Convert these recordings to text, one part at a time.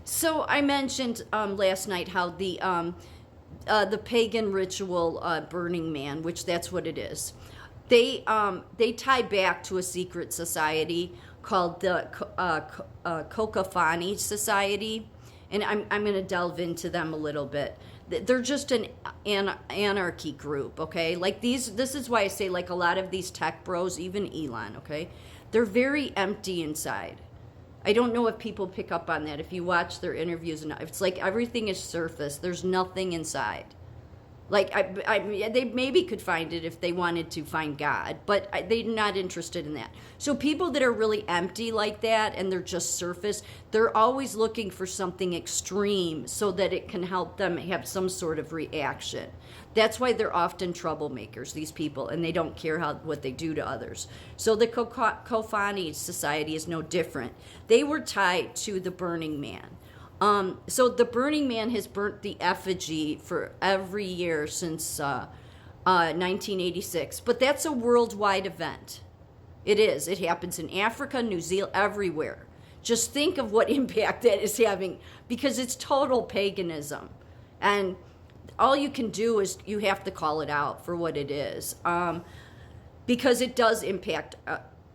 So I mentioned last night how the pagan ritual Burning Man, which that's what it is. They tie back to a secret society called the Cacophony Society, and I'm going to delve into them a little bit. They're just an anarchy group, okay? Like these, this is why I say like a lot of these tech bros, even Elon, okay? They're very empty inside. I don't know if people pick up on that. If you watch their interviews, and it's like everything is surface. There's nothing inside. Like they maybe could find it if they wanted to find God, but they're not interested in that. So people that are really empty like that and they're just surface, they're always looking for something extreme so that it can help them have some sort of reaction. That's why they're often troublemakers, these people, and they don't care what they do to others. So the Cacophony Society is no different. They were tied to the Burning Man. So the Burning Man has burnt the effigy for every year since 1986. But that's a worldwide event. It is. It happens in Africa, New Zealand, everywhere. Just think of what impact that is having, because it's total paganism. And all you can do is you have to call it out for what it is, because it does impact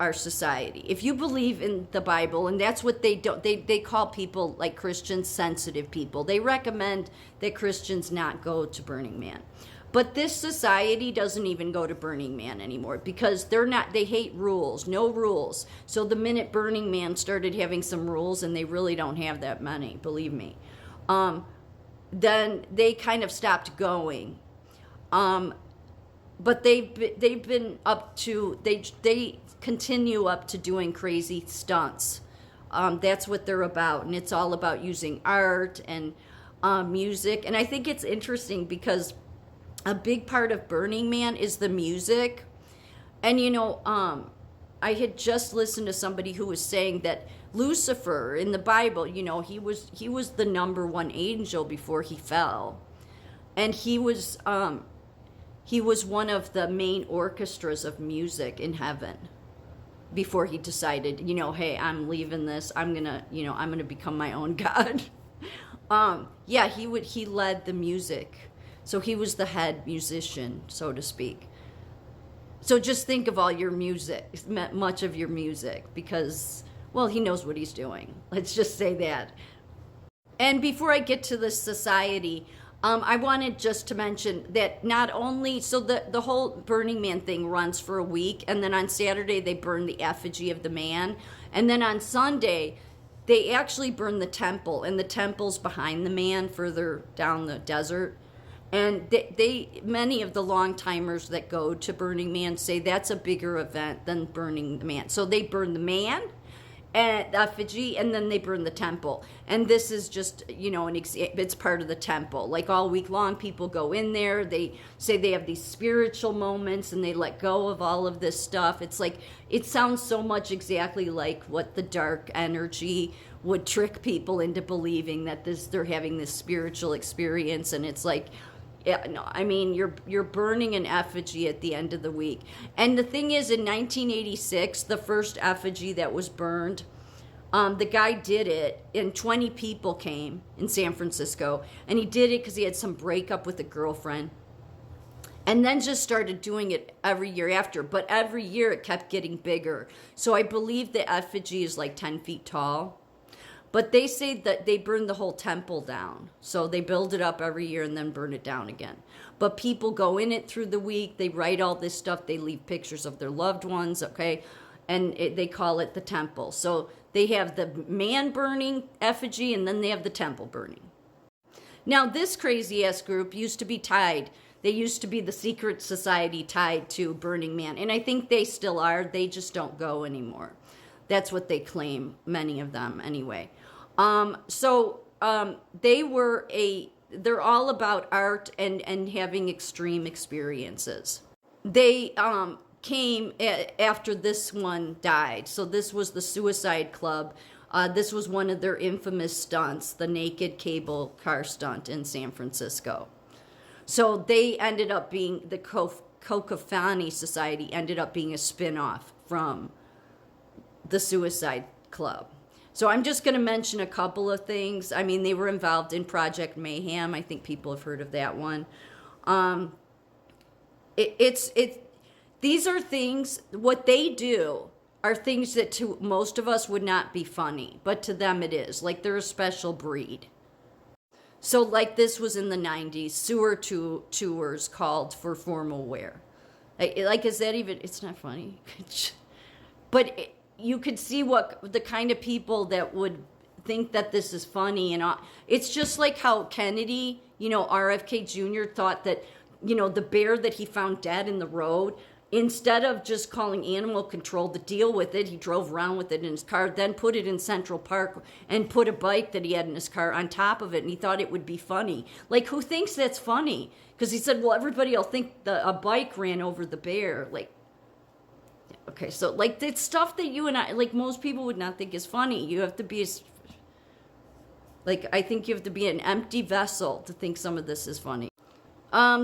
our society. If you believe in the Bible, and that's what they do, they call people like Christians sensitive people. They recommend that Christians not go to Burning Man. But this society doesn't even go to Burning Man anymore because they hate rules, no rules. So the minute Burning Man started having some rules, and they really don't have that many, believe me, then they kind of stopped going. But they've been up to, they continue up to doing crazy stunts. That's what they're about, and it's all about using art and music. And I think it's interesting because a big part of Burning Man is the music. And I had just listened to somebody who was saying that Lucifer in the Bible, he was the number one angel before he fell, and he was one of the main orchestras of music in heaven before he decided, hey, I'm leaving this. I'm gonna become my own god. He led the music, so he was the head musician, so to speak. So just think of all your music, much of your music, because, well, he knows what he's doing. Let's just say that. And before I get to this society, I wanted just to mention that not only, so the whole Burning Man thing runs for a week, and then on Saturday they burn the effigy of the man, and then on Sunday they actually burn the temple, and the temple's behind the man further down the desert. And many of the long timers that go to Burning Man say that's a bigger event than burning the man. So they burn the man and the effigy, and then they burn the temple. And this is just, it's part of the temple. Like all week long, people go in there. They say they have these spiritual moments, and they let go of all of this stuff. It's like, it sounds so much exactly like what the dark energy would trick people into believing, that they're having this spiritual experience. And it's like, yeah, no, I mean, you're burning an effigy at the end of the week. And the thing is, in 1986, the first effigy that was burned, the guy did it, and 20 people came in San Francisco, and he did it because he had some breakup with a girlfriend, and then just started doing it every year after. But every year it kept getting bigger. So I believe the effigy is like 10 feet tall. But they say that they burn the whole temple down. So they build it up every year and then burn it down again. But people go in it through the week. They write all this stuff. They leave pictures of their loved ones, okay? And they call it the temple. So they have the man burning effigy, and then they have the temple burning. Now, this crazy-ass group used to be tied. They used to be the secret society tied to Burning Man. And I think they still are. They just don't go anymore. That's what they claim, many of them anyway. They're all about art and having extreme experiences. They came after this one died. So this was the Suicide Club. This was one of their infamous stunts, the naked cable car stunt in San Francisco. So they ended up being, the Cacophony Society ended up being a spin-off from the Suicide Club. So I'm just going to mention a couple of things. I mean, they were involved in Project Mayhem. I think people have heard of that one. Um, these are things, what they do are things that to most of us would not be funny, but to them it is. Like they're a special breed. So like this was in the 90s, sewer tours called for formal wear. Like is that even, it's not funny. But you could see what the kind of people that would think that this is funny. And it's just like how Kennedy, RFK Jr. thought that, the bear that he found dead in the road, instead of just calling animal control to deal with it, he drove around with it in his car, then put it in Central Park and put a bike that he had in his car on top of it, and he thought it would be funny. Like, who thinks that's funny? Because he said, well, everybody will think a bike ran over the bear. Like, okay, so, like, it's stuff that you and I, like, most people would not think is funny. You have to be, I think you have to be an empty vessel to think some of this is funny.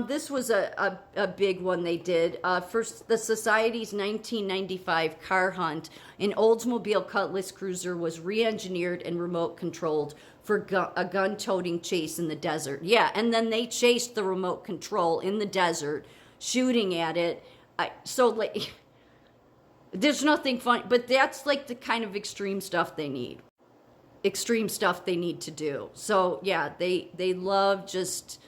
This was a big one they did. First, the Society's 1995 car hunt. An Oldsmobile Cutlass Cruiser was re-engineered and remote controlled for a gun-toting chase in the desert. Yeah, and then they chased the remote control in the desert, shooting at it. There's nothing funny, but that's like the kind of extreme stuff they need. Extreme stuff they need to do. So, yeah, they love just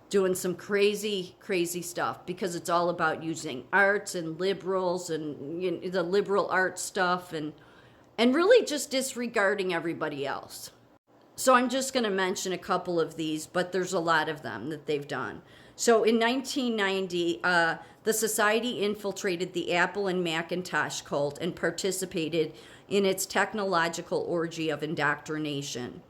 doing some crazy stuff because it's all about using arts and liberals and the liberal art stuff and really just disregarding everybody else. So I'm just going to mention a couple of these, but there's a lot of them that they've done. So in 1990, the Society infiltrated the Apple and Macintosh cult and participated in its technological orgy of indoctrination.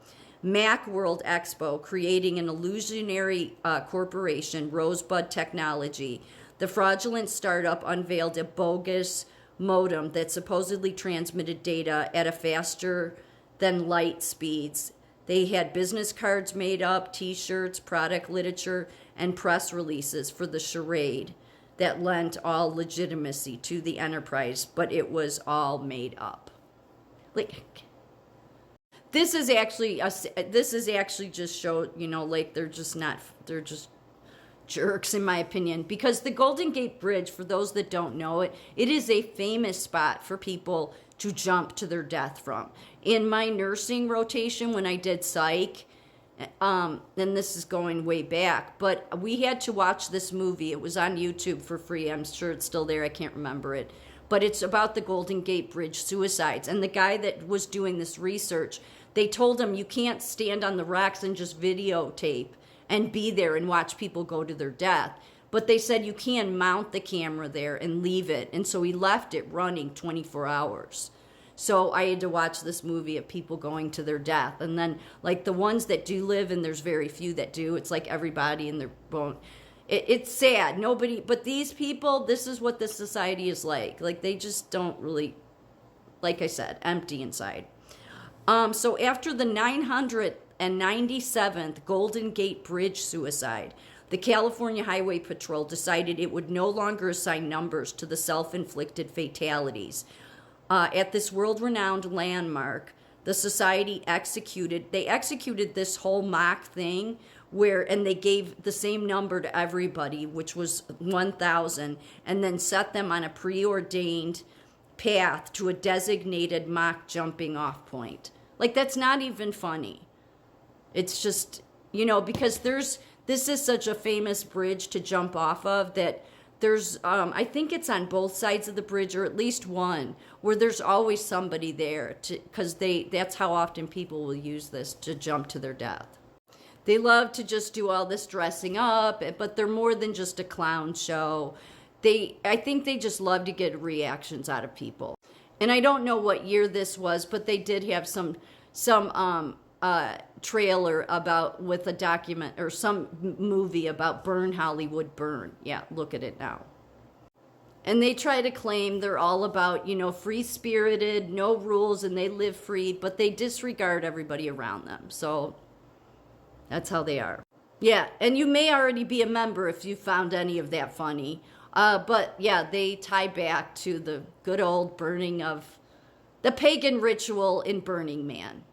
Macworld Expo, creating an illusionary corporation, Rosebud Technology. The fraudulent startup unveiled a bogus modem that supposedly transmitted data at a faster than light speeds. They had business cards made up, t-shirts, product literature, and press releases for the charade that lent all legitimacy to the enterprise, but it was all made up. This is actually just show, they're just jerks in my opinion, because the Golden Gate Bridge, for those that don't know it, it is a famous spot for people to jump to their death from. In my nursing rotation when I did psych, and this is going way back, but we had to watch this movie. It was on YouTube for free. I'm sure it's still there. I can't remember it. But it's about the Golden Gate Bridge suicides. And the guy that was doing this research, they told him you can't stand on the rocks and just videotape and be there and watch people go to their death. But they said you can mount the camera there and leave it. And so he left it running 24 hours. So I had to watch this movie of people going to their death. And then, like, the ones that do live, and there's very few that do, it's like everybody in their bone. It's sad. Nobody, but these people, this is what this society is like. Like, they just don't really, like I said, empty inside. So after the 997th Golden Gate Bridge suicide, the California Highway Patrol decided it would no longer assign numbers to the self-inflicted fatalities. At this world-renowned landmark, the society executed this whole mock thing and they gave the same number to everybody, which was 1,000, and then set them on a preordained path to a designated mock jumping off point. Like, that's not even funny. It's just, because this is such a famous bridge to jump off of that there's, I think it's on both sides of the bridge, or at least one, where there's always somebody there because that's how often people will use this to jump to their death. They love to just do all this dressing up, but they're more than just a clown show. I think they just love to get reactions out of people. And I don't know what year this was, but they did have some trailer with a document or some movie about Burn Hollywood Burn. Yeah, look at it now. And they try to claim they're all about, free-spirited, no rules, and they live free, but they disregard everybody around them. So that's how they are. Yeah, and you may already be a member if you found any of that funny. But yeah, they tie back to the good old burning of The pagan ritual in Burning Man.